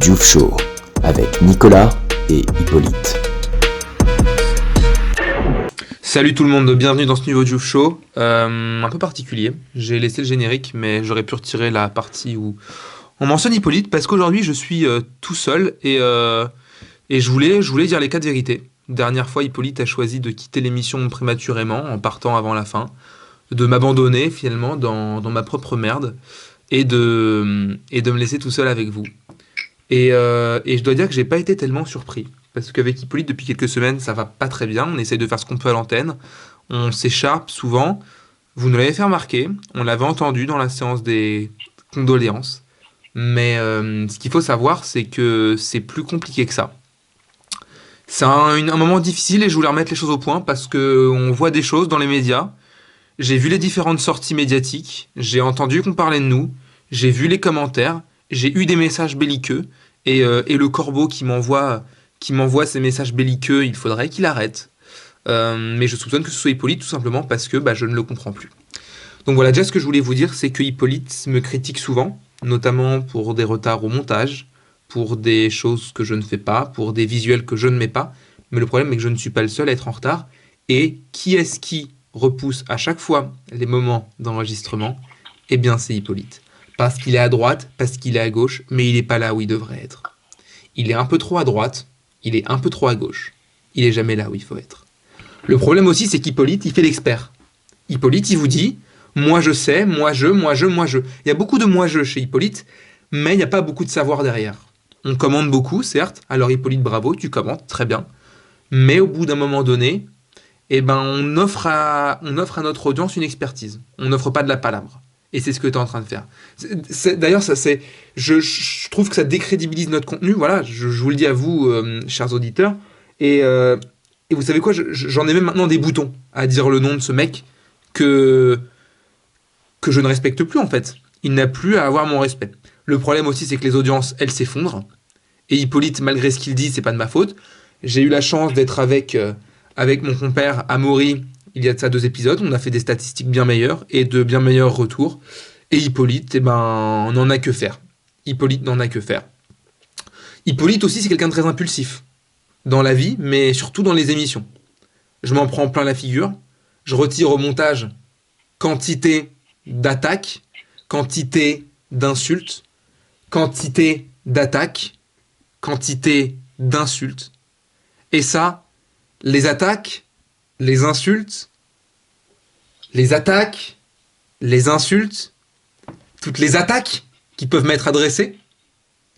Diouf Show avec Nicolas et Hippolyte. Salut tout le monde, bienvenue dans ce nouveau Diouf Show. Un peu particulier, j'ai laissé le générique mais j'aurais pu retirer la partie où on mentionne Hippolyte parce qu'aujourd'hui je suis tout seul et je voulais dire les 4 vérités. Dernière fois, Hippolyte a choisi de quitter l'émission prématurément en partant avant la fin, de m'abandonner finalement dans ma propre merde et de me laisser tout seul avec vous. Et je dois dire que j'ai pas été tellement surpris. Parce qu'avec Hippolyte, depuis quelques semaines, ça va pas très bien. On essaye de faire ce qu'on peut à l'antenne. On s'écharpe souvent. Vous nous l'avez fait remarquer. On l'avait entendu dans la séance des condoléances. Mais ce qu'il faut savoir, c'est que c'est plus compliqué que ça. C'est un moment difficile et je voulais remettre les choses au point parce qu'on voit des choses dans les médias. J'ai vu les différentes sorties médiatiques. J'ai entendu qu'on parlait de nous. J'ai vu les commentaires. J'ai eu des messages belliqueux. Et le corbeau qui m'envoie ces messages belliqueux, il faudrait qu'il arrête. Mais je soupçonne que ce soit Hippolyte tout simplement parce que je ne le comprends plus. Donc voilà, déjà ce que je voulais vous dire, c'est que Hippolyte me critique souvent, notamment pour des retards au montage, pour des choses que je ne fais pas, pour des visuels que je ne mets pas. Mais le problème est que je ne suis pas le seul à être en retard. Et qui est-ce qui repousse à chaque fois les moments d'enregistrement ? Eh bien c'est Hippolyte. Parce qu'il est à droite, parce qu'il est à gauche, mais il n'est pas là où il devrait être. Il est un peu trop à droite, il est un peu trop à gauche. Il est jamais là où il faut être. Le problème aussi, c'est qu'Hippolyte, il fait l'expert. Hippolyte, il vous dit « moi je sais, moi je ». Il y a beaucoup de « moi-je » chez Hippolyte, mais il n'y a pas beaucoup de savoir derrière. On commande beaucoup, certes. Alors Hippolyte, bravo, tu commandes, très bien. Mais au bout d'un moment donné, on offre à notre audience une expertise. On n'offre pas de la palabre. Et c'est ce que tu es en train de faire. D'ailleurs, je trouve que ça décrédibilise notre contenu. Voilà, je vous le dis à vous, chers auditeurs. Et vous savez quoi, j'en ai même maintenant des boutons à dire le nom de ce mec que je ne respecte plus en fait. Il n'a plus à avoir mon respect. Le problème aussi, c'est que les audiences, elles s'effondrent. Et Hippolyte, malgré ce qu'il dit, c'est pas de ma faute. J'ai eu la chance d'être avec mon compère Amaury. Il y a de ça 2 épisodes, on a fait des statistiques bien meilleures et de bien meilleurs retours. Et Hippolyte, on n'en a que faire. Hippolyte n'en a que faire. Hippolyte aussi, c'est quelqu'un de très impulsif. Dans la vie, mais surtout dans les émissions. Je m'en prends plein la figure. Je retire au montage quantité d'attaques, quantité d'insultes, quantité d'attaques, quantité d'insultes. Et ça, les attaques, les insultes, les attaques, les insultes, toutes les attaques qui peuvent m'être adressées,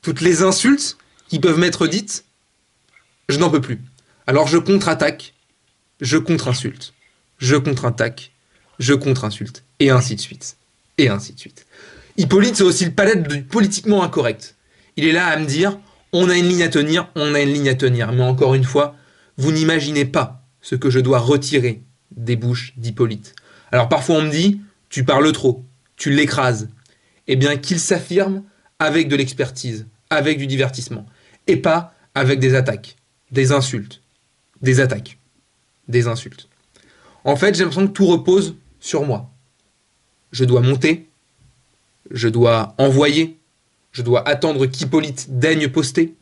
toutes les insultes qui peuvent m'être dites, je n'en peux plus. Alors je contre-attaque, je contre-insulte, je contre-attaque, je contre-insulte, et ainsi de suite, et ainsi de suite. Hippolyte, c'est aussi le palette du politiquement incorrect. Il est là à me dire, on a une ligne à tenir, on a une ligne à tenir. Mais encore une fois, vous n'imaginez pas ce que je dois retirer des bouches d'Hippolyte. Alors parfois on me dit, tu parles trop, tu l'écrases. Eh bien qu'il s'affirme avec de l'expertise, avec du divertissement, et pas avec des attaques, des insultes, des attaques, des insultes. En fait, j'ai l'impression que tout repose sur moi. Je dois monter, je dois envoyer, je dois attendre qu'Hippolyte daigne poster,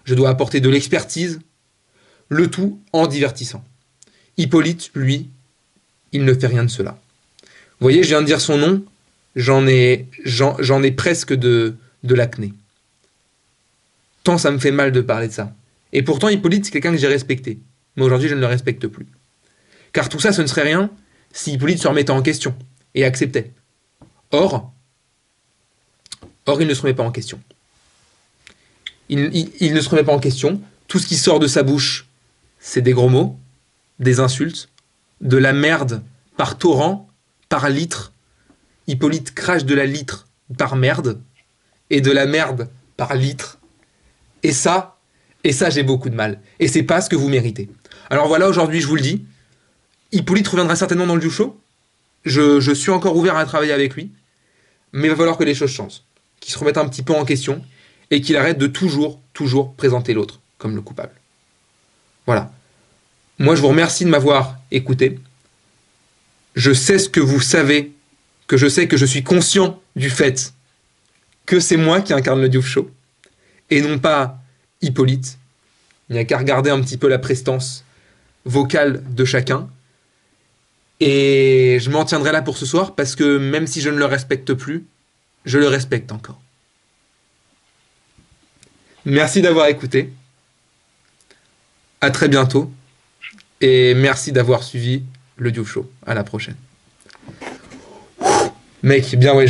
je dois apporter de l'expertise, le tout en divertissant. Hippolyte, lui, il ne fait rien de cela. Vous voyez, je viens de dire son nom, j'en ai presque de l'acné. Tant ça me fait mal de parler de ça. Et pourtant, Hippolyte, c'est quelqu'un que j'ai respecté. Mais aujourd'hui, je ne le respecte plus. Car tout ça, ce ne serait rien si Hippolyte se remettait en question et acceptait. Or, il ne se remet pas en question. Il ne se remet pas en question. Tout ce qui sort de sa bouche, c'est des gros mots, des insultes, de la merde par torrent, par litre. Hippolyte crache de la litre par merde, et de la merde par litre. Et ça, j'ai beaucoup de mal. Et c'est pas ce que vous méritez. Alors voilà, aujourd'hui, je vous le dis, Hippolyte reviendra certainement dans le Diouf Show. Je suis encore ouvert à travailler avec lui, mais il va falloir que les choses changent, qu'il se remette un petit peu en question, et qu'il arrête de toujours présenter l'autre comme le coupable. Voilà. Moi, je vous remercie de m'avoir écouté. Je sais ce que vous savez, que je suis conscient du fait que c'est moi qui incarne le Diouf Show. et non pas Hippolyte. Il n'y a qu'à regarder un petit peu la prestance vocale de chacun. Et je m'en tiendrai là pour ce soir parce que même si je ne le respecte plus, je le respecte encore. Merci d'avoir écouté. À très bientôt. Et merci d'avoir suivi le Diouf Show. À la prochaine. Mec, bien ouais.